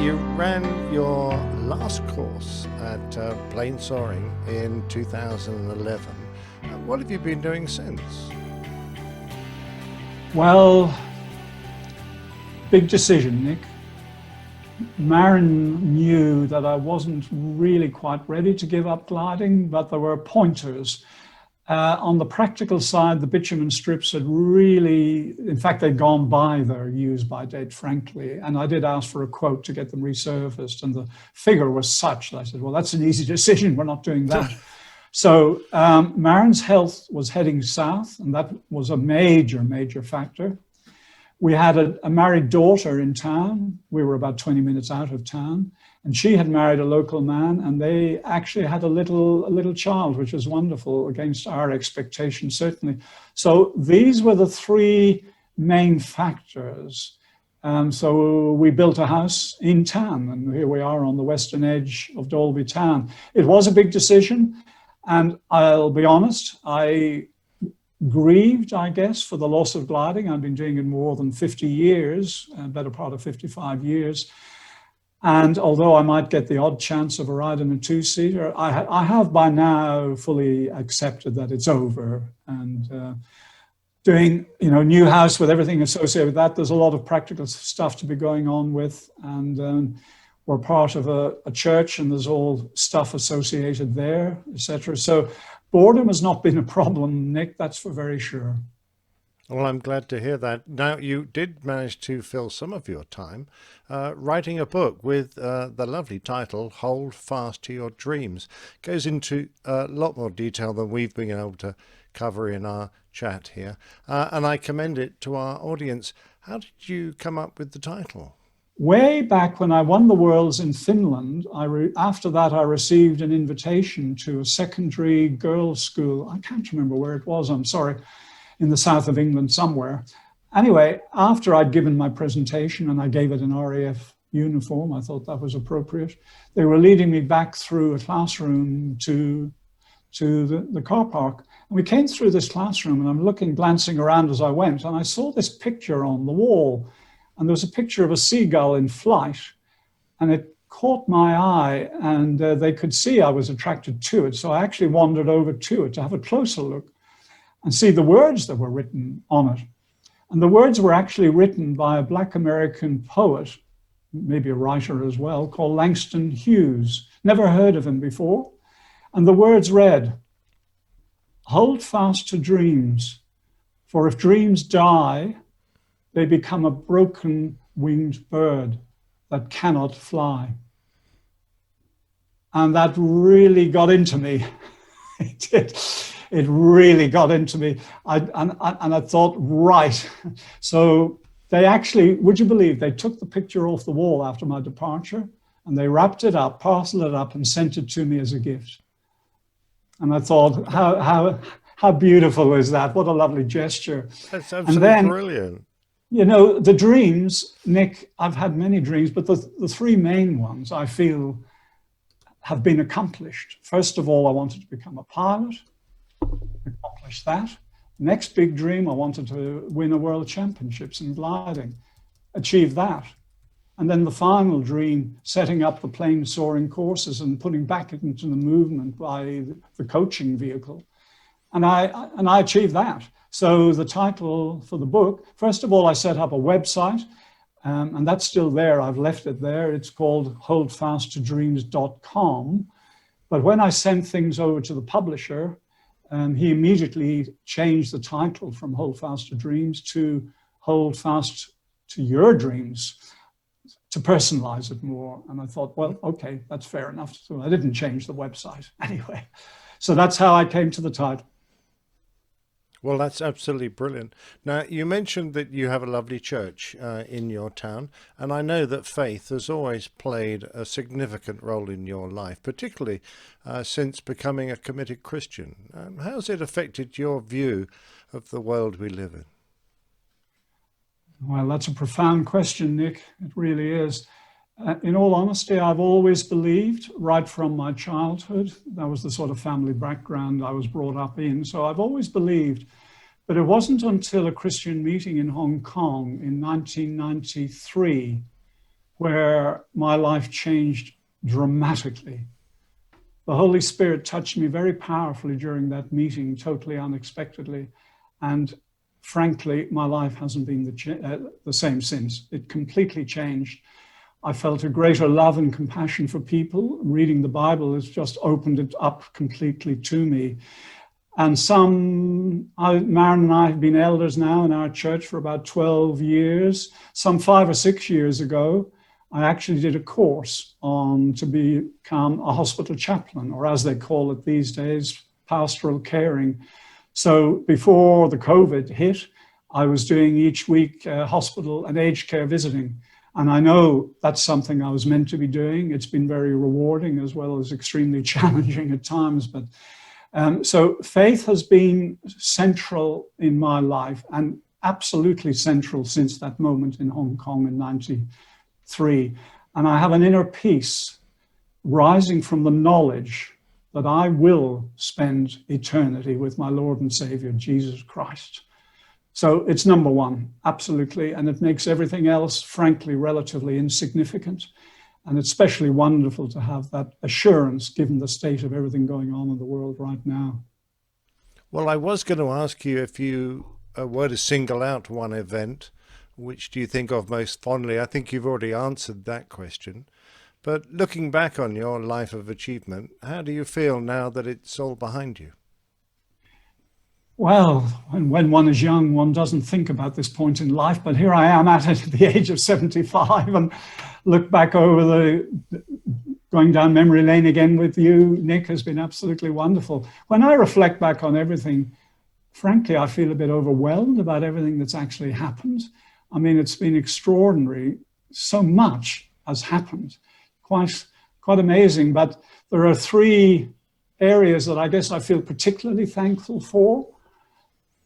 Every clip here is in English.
you ran your last course at plane soaring in 2011. What have you been doing since? Well, big decision, Nick. Maren knew that I wasn't really quite ready to give up gliding, but there were pointers. On the practical side, the bitumen strips had really, in fact, they'd gone by their use-by date, frankly. And I did ask for a quote to get them resurfaced. And the figure was such that I said, well, that's an easy decision. We're not doing that. So Maren's health was heading south, and that was a major, major factor. We had a married daughter in town. We were about 20 minutes out of town. And she had married a local man, and they actually had a little child, which was wonderful against our expectations, certainly. So these were the three main factors. So we built a house in town, and here we are on the western edge of Dalby town. It was a big decision, and I'll be honest, I grieved, I guess, for the loss of gliding. I've been doing it more than 50 years, a better part of 55 years. And although I might get the odd chance of a ride in a two-seater, I have by now fully accepted that it's over. And doing, new house with everything associated with that, there's a lot of practical stuff to be going on with. And we're part of a church, and there's all stuff associated there, etc. So boredom has not been a problem, Nick, that's for very sure. Well, I'm glad to hear that. Now, you did manage to fill some of your time writing a book with the lovely title, Hold Fast to Your Dreams. Goes into a lot more detail than we've been able to cover in our chat here. And I commend it to our audience. How did you come up with the title? Way back when I won the Worlds in Finland, after that I received an invitation to a secondary girls' school. I can't remember where it was, I'm sorry. In the south of England somewhere. Anyway, after I'd given my presentation and I gave it an RAF uniform, I thought that was appropriate. They were leading me back through a classroom to the car park. And we came through this classroom, and I'm glancing around as I went, and I saw this picture on the wall. And there was a picture of a seagull in flight, and it caught my eye, and they could see I was attracted to it. So I actually wandered over to it to have a closer look and see the words that were written on it. And the words were actually written by a Black American poet, maybe a writer as well, called Langston Hughes. Never heard of him before. And the words read, "Hold fast to dreams, for if dreams die, they become a broken winged bird that cannot fly." And that really got into me. It did. It really got into me. And I thought, right. So they actually, would you believe, they took the picture off the wall after my departure, and they wrapped it up, parceled it up, and sent it to me as a gift. And I thought, how beautiful is that? What a lovely gesture. That's absolutely brilliant. The dreams, Nick, I've had many dreams, but the three main ones I feel have been accomplished. First of all, I wanted to become a pilot. Accomplished that. Next big dream, I wanted to win a world championships in gliding. Achieved that. And then the final dream, setting up the plane soaring courses and putting back into the movement by the coaching vehicle. And I achieved that. So the title for the book, first of all, I set up a website, and that's still there. I've left it there. It's called holdfasttodreams.com. But when I sent things over to the publisher, he immediately changed the title from Hold Fast to Dreams to Hold Fast to Your Dreams, to personalize it more. And I thought, well, okay, that's fair enough. So I didn't change the website anyway. So that's how I came to the title. Well, that's absolutely brilliant. Now, you mentioned that you have a lovely church in your town, and I know that faith has always played a significant role in your life, particularly since becoming a committed Christian. How has it affected your view of the world we live in? Well, that's a profound question, Nick. It really is. In all honesty, I've always believed right from my childhood. That was the sort of family background I was brought up in. So I've always believed. But it wasn't until a Christian meeting in Hong Kong in 1993 where my life changed dramatically. The Holy Spirit touched me very powerfully during that meeting, totally unexpectedly. And frankly, my life hasn't been the same since. It completely changed. I felt a greater love and compassion for people. Reading the Bible has just opened it up completely to me. And Maren and I have been elders now in our church for about 12 years. Some 5 or 6 years ago, I actually did a course to become a hospital chaplain, or as they call it these days, pastoral caring. So before the COVID hit, I was doing each week hospital and aged care visiting. And I know that's something I was meant to be doing. It's been very rewarding as well as extremely challenging at times. But so faith has been central in my life, and absolutely central since that moment in Hong Kong in 1993. And I have an inner peace rising from the knowledge that I will spend eternity with my Lord and Savior, Jesus Christ. So it's number one, absolutely. And it makes everything else, frankly, relatively insignificant. And it's especially wonderful to have that assurance given the state of everything going on in the world right now. Well, I was going to ask you if you were to single out one event, which do you think of most fondly? I think you've already answered that question. But looking back on your life of achievement, how do you feel now that it's all behind you? Well, when one is young, one doesn't think about this point in life, but here I am at it at the age of 75 and look back over going down memory lane again with you, Nick, has been absolutely wonderful. When I reflect back on everything, frankly, I feel a bit overwhelmed about everything that's actually happened. I mean, it's been extraordinary. So much has happened. Quite amazing. But there are 3 areas that I guess I feel particularly thankful for.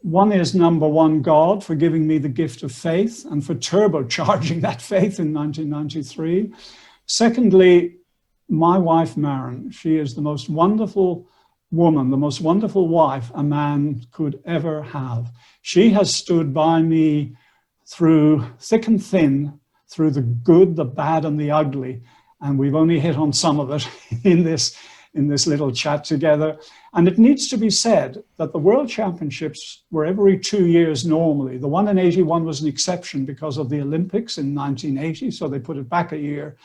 One is, number one, God for giving me the gift of faith and for turbocharging that faith in 1993. Secondly, my wife, Maren. She is the most wonderful woman, the most wonderful wife a man could ever have. She has stood by me through thick and thin, through the good, the bad, and the ugly. And we've only hit on some of it in this little chat together. And it needs to be said that the World Championships were every 2 years normally. The one in 81 was an exception because of the Olympics in 1980, so they put it back a year.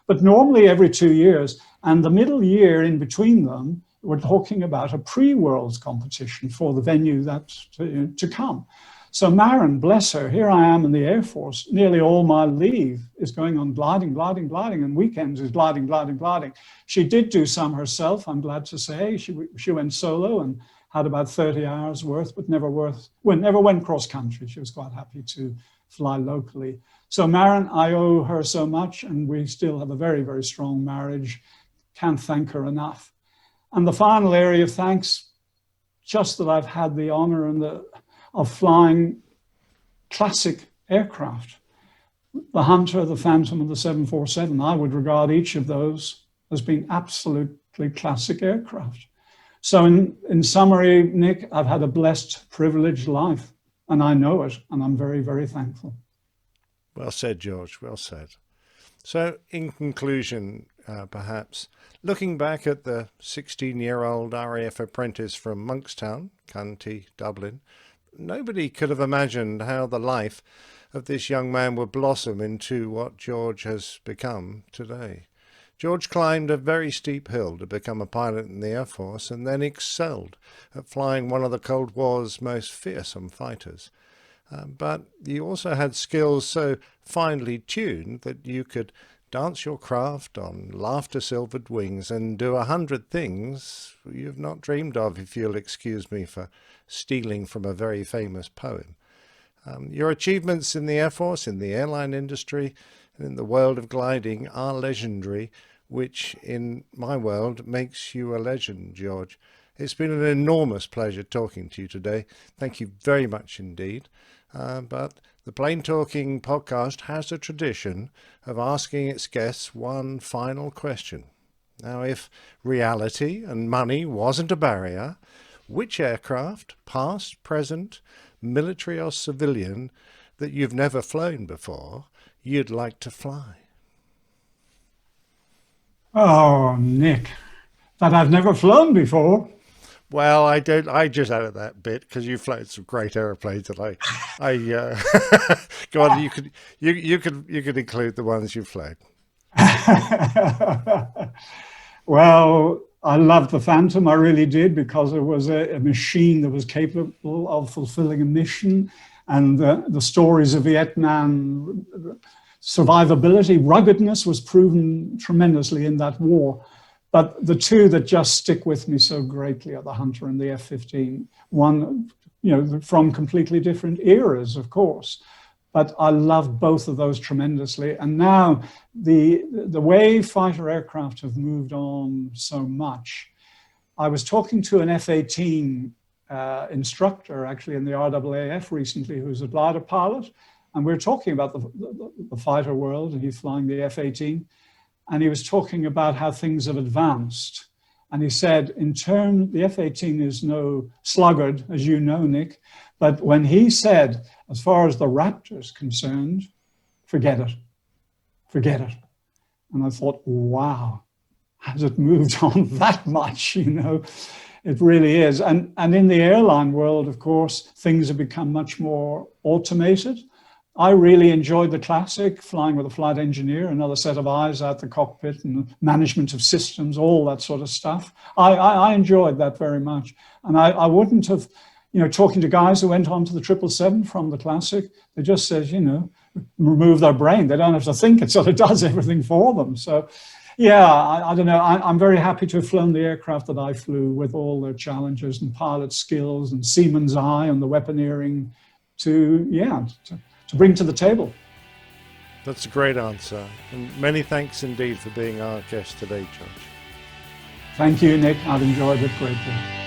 But normally every 2 years, and the middle year in between them, we're talking about a pre-Worlds competition for the venue that's to come. So Maren, bless her, here I am in the Air Force. Nearly all my leave is going on gliding, and weekends is gliding. She did do some herself, I'm glad to say. She went solo and had about 30 hours worth, but never went cross country. She was quite happy to fly locally. So Maren, I owe her so much, and we still have a very, very strong marriage. Can't thank her enough. And the final area of thanks, just that I've had the honor of flying classic aircraft. The Hunter, the Phantom, and the 747. I would regard each of those as being absolutely classic aircraft. So in summary, Nick, I've had a blessed, privileged life, and I know it, and I'm very, very thankful. Well said, George, well said. So in conclusion, perhaps, looking back at the 16-year-old RAF apprentice from Monkstown, County Dublin, nobody could have imagined how the life of this young man would blossom into what George has become today. George climbed a very steep hill to become a pilot in the Air Force and then excelled at flying one of the Cold War's most fearsome fighters. But you also had skills so finely tuned that you could dance your craft on laughter-silvered wings and do 100 things you've not dreamed of, if you'll excuse me for stealing from a very famous poem. Your achievements in the Air Force, in the airline industry, and in the world of gliding are legendary, which in my world makes you a legend, George. It's been an enormous pleasure talking to you today. Thank you very much indeed. But the Plain Talking podcast has a tradition of asking its guests one final question. Now, if reality and money wasn't a barrier, which aircraft, past, present, military or civilian, that you've never flown before, you'd like to fly? Oh, Nick, that I've never flown before. Well, I don't. I just added that bit because you flown some great aeroplanes, and go on. You could include the ones you've flown. Well, I loved the Phantom. I really did because it was a machine that was capable of fulfilling a mission, and the stories of Vietnam survivability, ruggedness was proven tremendously in that war. But the two that just stick with me so greatly are the Hunter and the F-15. One, from completely different eras, of course. But I love both of those tremendously. And now the way fighter aircraft have moved on so much. I was talking to an F-18 instructor actually in the RAAF recently, who's a glider pilot. And we were talking about the fighter world, and he's flying the F-18. And he was talking about how things have advanced. And he said, the F-18 is no sluggard, as you know, Nick. But when he said, as far as the Raptor's concerned, forget it, forget it. And I thought, wow, has it moved on that much, It really is. And in the airline world, of course, things have become much more automated. I really enjoyed the classic, flying with a flight engineer, another set of eyes out the cockpit and management of systems, all that sort of stuff. I enjoyed that very much. And I wouldn't have, talking to guys who went on to the 777 from the classic, they just said, remove their brain. They don't have to think. It sort of does everything for them. So, yeah, I don't know. I'm very happy to have flown the aircraft that I flew with all their challenges and pilot skills and seaman's eye and the weaponeering to bring to the table. That's a great answer. And many thanks indeed for being our guest today, George. Thank you, Nick. I've enjoyed it greatly.